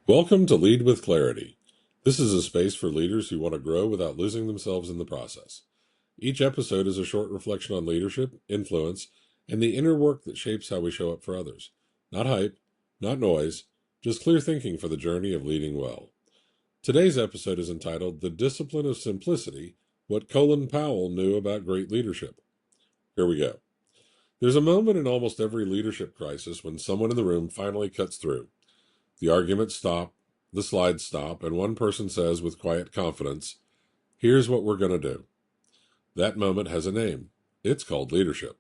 Welcome to Lead with Clarity. This is a space for leaders who want to grow without losing themselves in the process. Each episode is a short reflection on leadership, influence, and the inner work that shapes how we show up for others. Not hype, not noise, just clear thinking for the journey of leading well. Today's episode is entitled The Discipline of Simplicity, What Colin Powell Knew About Great Leadership. Here we go. There's a moment in almost every leadership crisis when someone in the room finally cuts through. The arguments stop, the slides stop, and one person says with quiet confidence, "Here's what we're going to do." That moment has a name. It's called leadership.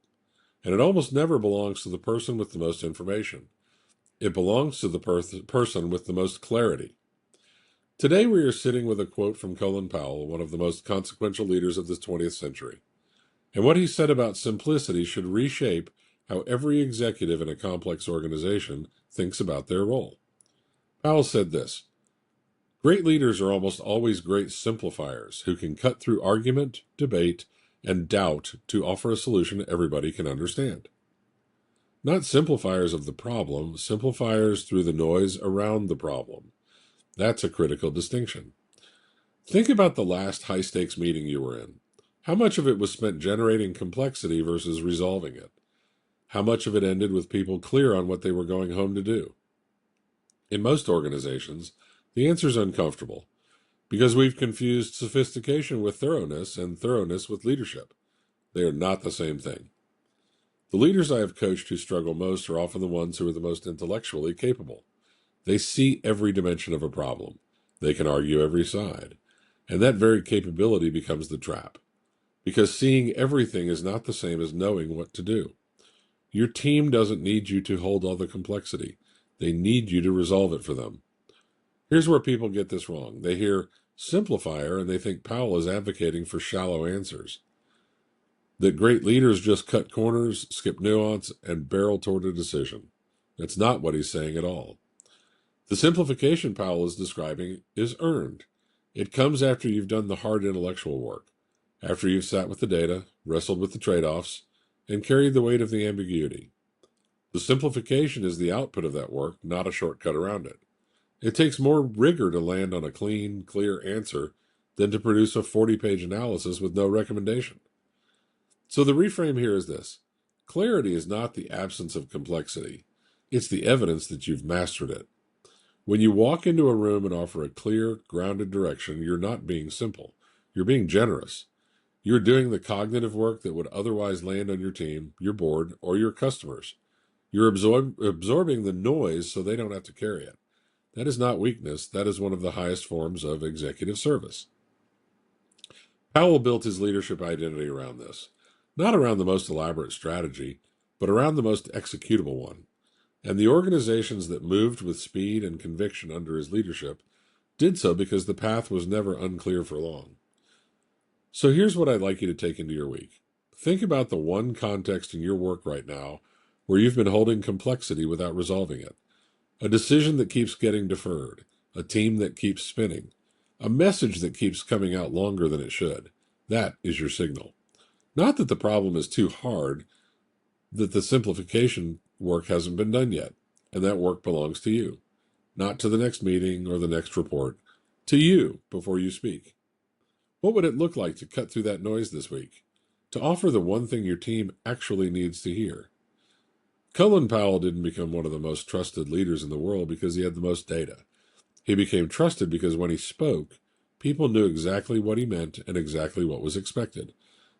And it almost never belongs to the person with the most information. It belongs to the person with the most clarity. Today we are sitting with a quote from Colin Powell, one of the most consequential leaders of the 20th century. And what he said about simplicity should reshape how every executive in a complex organization thinks about their role. Powell said this: "Great leaders are almost always great simplifiers who can cut through argument, debate, and doubt to offer a solution everybody can understand. Not simplifiers of the problem, simplifiers through the noise around the problem." That's a critical distinction. Think about the last high-stakes meeting you were in. How much of it was spent generating complexity versus resolving it? How much of it ended with people clear on what they were going home to do? In most organizations, the answer is uncomfortable, because we've confused sophistication with thoroughness and thoroughness with leadership. They are not the same thing. The leaders I have coached who struggle most are often the ones who are the most intellectually capable. They see every dimension of a problem. They can argue every side. And that very capability becomes the trap, because seeing everything is not the same as knowing what to do. Your team doesn't need you to hold all the complexity. They need you to resolve it for them. Here's where people get this wrong. They hear simplifier and they think Powell is advocating for shallow answers. That great leaders just cut corners, skip nuance, and barrel toward a decision. That's not what he's saying at all. The simplification Powell is describing is earned. It comes after you've done the hard intellectual work, after you've sat with the data, wrestled with the trade-offs, and carried the weight of the ambiguity. The simplification is the output of that work, not a shortcut around it. It takes more rigor to land on a clean, clear answer than to produce a 40-page analysis with no recommendation. So the reframe here is this: clarity is not the absence of complexity. It's the evidence that you've mastered it. When you walk into a room and offer a clear, grounded direction, you're not being simple. You're being generous. You're doing the cognitive work that would otherwise land on your team, your board, or your customers. You're absorbing the noise so they don't have to carry it. That is not weakness. That is one of the highest forms of executive service. Powell built his leadership identity around this. Not around the most elaborate strategy, but around the most executable one. And the organizations that moved with speed and conviction under his leadership did so because the path was never unclear for long. So here's what I'd like you to take into your week. Think about the one context in your work right now where you've been holding complexity without resolving it. A decision that keeps getting deferred, a team that keeps spinning, a message that keeps coming out longer than it should. That is your signal. Not that the problem is too hard, that the simplification work hasn't been done yet, and that work belongs to you. Not to the next meeting or the next report, to you before you speak. What would it look like to cut through that noise this week? To offer the one thing your team actually needs to hear? Colin Powell didn't become one of the most trusted leaders in the world because he had the most data. He became trusted because when he spoke, people knew exactly what he meant and exactly what was expected.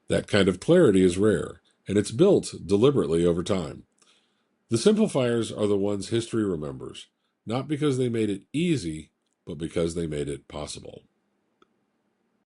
That kind of clarity is rare, and it's built deliberately over time. The simplifiers are the ones history remembers, not because they made it easy, but because they made it possible.